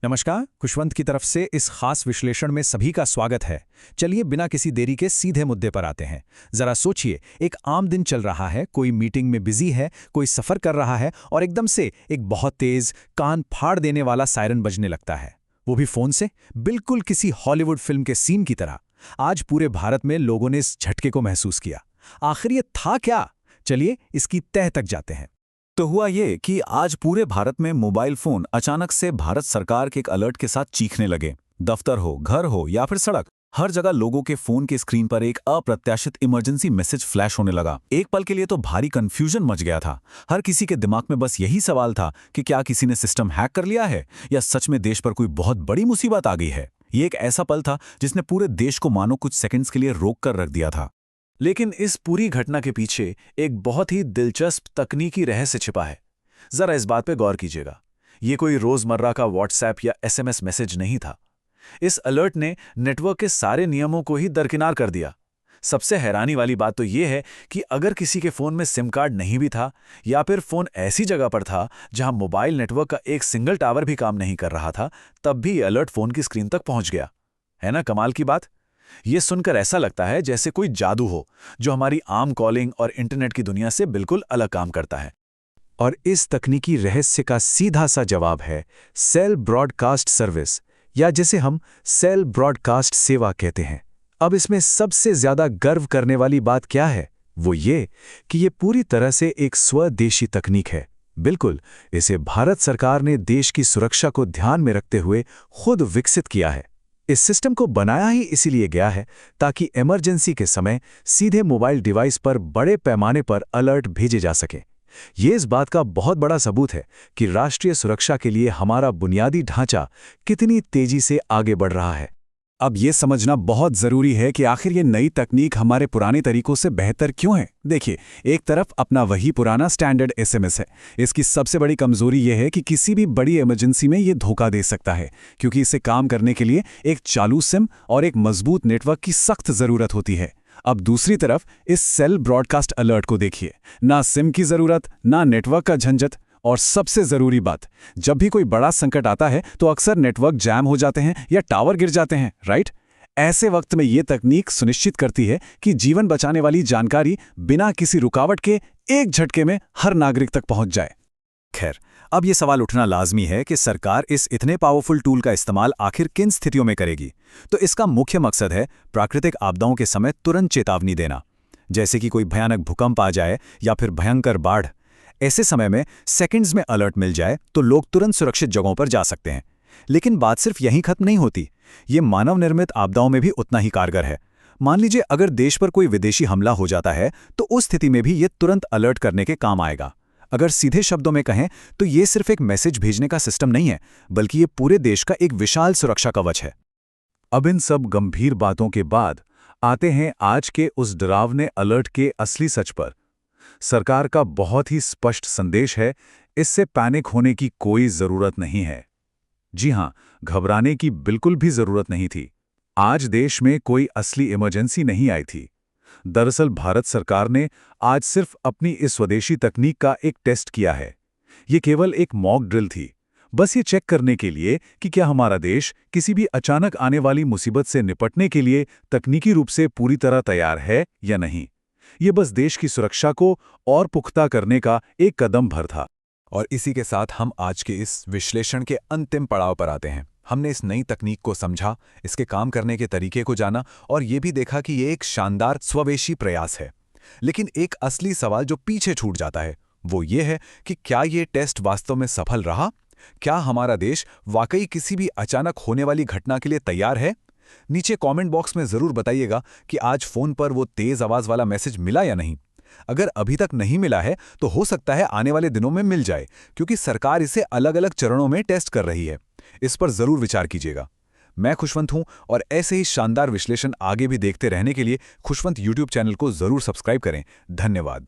नमस्कार, खुशवंत की तरफ से इस खास विश्लेषण में सभी का स्वागत है। चलिए बिना किसी देरी के सीधे मुद्दे पर आते हैं। जरा सोचिए, एक आम दिन चल रहा है, कोई मीटिंग में बिजी है, कोई सफर कर रहा है और एकदम से एक बहुत तेज कान फाड़ देने वाला सायरन बजने लगता है। वो भी फोन से, बिल्कुल किसी हॉलीवुड फिल्म के सीन की तरह। आज पूरे भारत में लोगों ने इस झटके को महसूस किया। आखिर ये था क्या? चलिए इसकी तह तक जाते हैं। तो हुआ ये कि आज पूरे भारत में मोबाइल फोन अचानक से भारत सरकार के एक अलर्ट के साथ चीखने लगे। दफ्तर हो, घर हो या फिर सड़क, हर जगह लोगों के फोन के स्क्रीन पर एक अप्रत्याशित इमरजेंसी मैसेज फ्लैश होने लगा। एक पल के लिए तो भारी कंफ्यूजन मच गया था। हर किसी के दिमाग में बस यही सवाल था कि क्या किसी ने सिस्टम हैक कर लिया है या सच में देश पर कोई बहुत बड़ी मुसीबत आ गई है। ये एक ऐसा पल था जिसने पूरे देश को मानो कुछ सेकंड्स के लिए रोक कर रख दिया था। लेकिन इस पूरी घटना के पीछे एक बहुत ही दिलचस्प तकनीकी रहस्य छिपा है। जरा इस बात पे गौर कीजिएगा। ये कोई रोजमर्रा का व्हाट्सएप या एसएमएस मैसेज नहीं था। इस अलर्ट ने नेटवर्क के सारे नियमों को ही दरकिनार कर दिया। सबसे हैरानी वाली बात तो ये है कि अगर किसी के फोन में सिम कार्ड नहीं भी था या फिर फोन ऐसी जगह पर था जहां मोबाइल नेटवर्क का एक सिंगल टावर भी काम नहीं कर रहा था, तब भी अलर्ट फोन की स्क्रीन तक पहुंच गया। है ना कमाल की बात? ये सुनकर ऐसा लगता है जैसे कोई जादू हो जो हमारी आम कॉलिंग और इंटरनेट की दुनिया से बिल्कुल अलग काम करता है। और इस तकनीकी रहस्य का सीधा सा जवाब है सेल ब्रॉडकास्ट सर्विस, या जिसे हम सेल ब्रॉडकास्ट सेवा कहते हैं। अब इसमें सबसे ज्यादा गर्व करने वाली बात क्या है? वो ये कि ये पूरी तरह से एक स्वदेशी तकनीक है। बिल्कुल, इसे भारत सरकार ने देश की सुरक्षा को ध्यान में रखते हुए खुद विकसित किया है। इस सिस्टम को बनाया ही इसीलिए गया है ताकि इमरजेंसी के समय सीधे मोबाइल डिवाइस पर बड़े पैमाने पर अलर्ट भेजे जा सके। ये इस बात का बहुत बड़ा सबूत है कि राष्ट्रीय सुरक्षा के लिए हमारा बुनियादी ढांचा कितनी तेजी से आगे बढ़ रहा है। अब ये समझना बहुत जरूरी है कि आखिर ये नई तकनीक हमारे पुराने तरीकों से बेहतर क्यों है। देखिए, एक तरफ अपना वही पुराना स्टैंडर्ड एसएमएस है। इसकी सबसे बड़ी कमजोरी ये है कि किसी भी बड़ी इमरजेंसी में ये धोखा दे सकता है, क्योंकि इसे काम करने के लिए एक चालू सिम और एक मजबूत नेटवर्क की सख्त जरूरत होती है। अब दूसरी तरफ इस सेल ब्रॉडकास्ट अलर्ट को देखिए। ना सिम की जरूरत, ना नेटवर्क का झंझट, और सबसे जरूरी बात, जब भी कोई बड़ा संकट आता है तो अक्सर नेटवर्क जैम हो जाते हैं या टावर गिर जाते हैं, राइट? ऐसे वक्त में ये तकनीक सुनिश्चित करती है कि जीवन बचाने वाली जानकारी बिना किसी रुकावट के एक झटके में हर नागरिक तक पहुंच जाए। खैर, अब ये सवाल उठना लाजमी है कि सरकार इस इतने पावरफुल टूल का इस्तेमाल आखिर किन स्थितियों में करेगी। तो इसका मुख्य मकसद है प्राकृतिक आपदाओं के समय तुरंत चेतावनी देना। जैसे कि कोई भयानक भूकंप आ जाए या फिर भयंकर बाढ़, ऐसे समय में सेकंड्स में अलर्ट मिल जाए तो लोग तुरंत सुरक्षित जगहों पर जा सकते हैं। लेकिन बात सिर्फ यहीं खत्म नहीं होती। ये मानव निर्मित आपदाओं में भी उतना ही कारगर है। मान लीजिए अगर देश पर कोई विदेशी हमला हो जाता है तो उस स्थिति में भी ये तुरंत अलर्ट करने के काम आएगा। अगर सीधे शब्दों में कहें तो ये सिर्फ एक मैसेज भेजने का सिस्टम नहीं है, बल्कि ये पूरे देश का एक विशाल सुरक्षा कवच है। अब इन सब गंभीर बातों के बाद आते हैं आज के उस डरावने अलर्ट के असली सच पर। सरकार का बहुत ही स्पष्ट संदेश है, इससे पैनिक होने की कोई जरूरत नहीं है। जी हां, घबराने की बिल्कुल भी जरूरत नहीं थी। आज देश में कोई असली इमरजेंसी नहीं आई थी। दरअसल भारत सरकार ने आज सिर्फ अपनी इस स्वदेशी तकनीक का एक टेस्ट किया है। ये केवल एक मॉक ड्रिल थी, बस ये चेक करने के लिए कि क्या हमारा देश किसी भी अचानक आने वाली मुसीबत से निपटने के लिए तकनीकी रूप से पूरी तरह तैयार है या नहीं। ये बस देश की सुरक्षा को और पुख्ता करने का एक कदम भर था। और इसी के साथ हम आज के इस विश्लेषण के अंतिम पड़ाव पर आते हैं। हमने इस नई तकनीक को समझा, इसके काम करने के तरीके को जाना और ये भी देखा कि ये एक शानदार स्वदेशी प्रयास है। लेकिन एक असली सवाल जो पीछे छूट जाता है वो ये है कि क्या ये टेस्ट वास्तव में सफल रहा? क्या हमारा देश वाकई किसी भी अचानक होने वाली घटना के लिए तैयार है? नीचे कमेंट बॉक्स में जरूर बताइएगा कि आज फोन पर वो तेज आवाज वाला मैसेज मिला या नहीं। अगर अभी तक नहीं मिला है तो हो सकता है आने वाले दिनों में मिल जाए, क्योंकि सरकार इसे अलग अलग चरणों में टेस्ट कर रही है। इस पर जरूर विचार कीजिएगा। मैं खुशवंत हूं और ऐसे ही शानदार विश्लेषण आगे भी देखते रहने के लिए खुशवंत YouTube चैनल को जरूर सब्सक्राइब करें। धन्यवाद।